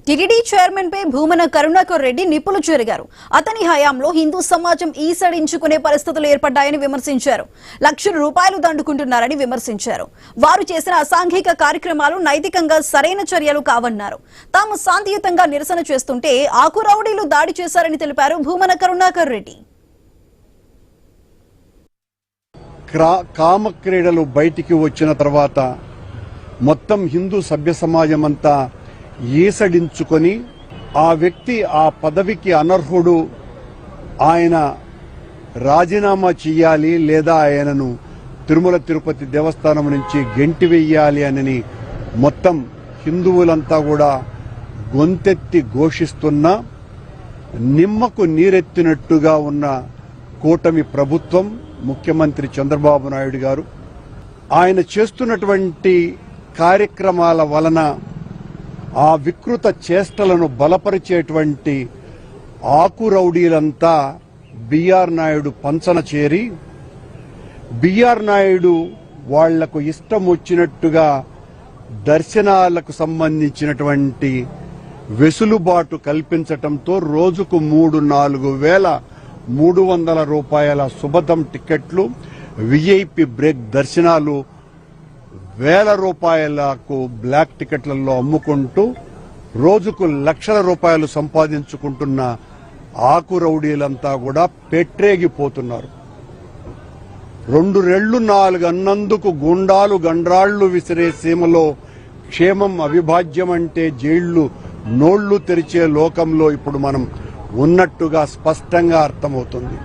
TTD chairman పై భూమన కరుణాకర్ రెడ్డి నిప్పులు చెరిగారు. అతని హయాంలో హిందూ సమాజం ఈసడించుకునే పరిస్థితులు ఏర్పడ్డాయని విమర్శించారు. లక్షల రూపాయలు దండుకుంటున్నారని విమర్శించారు. వారు చేసిన అసాంఘిక కార్యక్రమాలు నైతికంగా సరైన చర్యలు కావన్నారు. తాము శాంతియుతంగా నిరసన చేస్తుంటే ఆకు రౌడీలు దాడి చేశారని తెలిపారు భూమన కరుణాకర్ రెడ్డి. కామక్రీడలు బయటికి వచ్చిన తర్వాత మొత్తం హిందూ సభ్య సమాజం అంతా ఈసడించుకొని ఆ వ్యక్తి ఆ పదవికి అనర్హుడు, ఆయన రాజీనామా చేయాలి లేదా ఆయనను తిరుమల తిరుపతి దేవస్థానం నుంచి గెంటివేయాలి అని మొత్తం హిందువులంతా కూడా గొంతెత్తి ఘోషిస్తున్న నిమ్మకు నీరెత్తినట్టుగా ఉన్న కూటమి ప్రభుత్వం, ముఖ్యమంత్రి చంద్రబాబు నాయుడు గారు ఆయన చేస్తున్నటువంటి కార్యక్రమాల వలన ఆ వికృత చేష్టలను బలపరిచేటువంటి ఆకు రౌడీలంతా బిఆర్ నాయుడు పంచన చేరి బిఆర్ నాయుడు వాళ్లకు ఇష్టం వచ్చినట్టుగా దర్శనాలకు సంబంధించినటువంటి వెసులుబాటు కల్పించటంతో రోజుకు 3,000-4,300 రూపాయల శుభదం టికెట్లు, విఐపి బ్రేక్ దర్శనాలు వేల రూపాయలకు బ్లాక్ టికెట్లలో అమ్ముకుంటూ రోజుకు లక్షల రూపాయలు సంపాదించుకుంటున్న ఆకు రౌడీలంతా కూడా పెట్టరేగిపోతున్నారు. 2 రెళ్లు 4 అన్నందుకు గుండాలు గండ్రాళ్లు విసిరే సీమలో క్షేమం అవిభాజ్యం అంటే జైళ్లు నోళ్లు తెరిచే లోకంలో ఇప్పుడు మనం ఉన్నట్టుగా స్పష్టంగా అర్థమవుతుంది.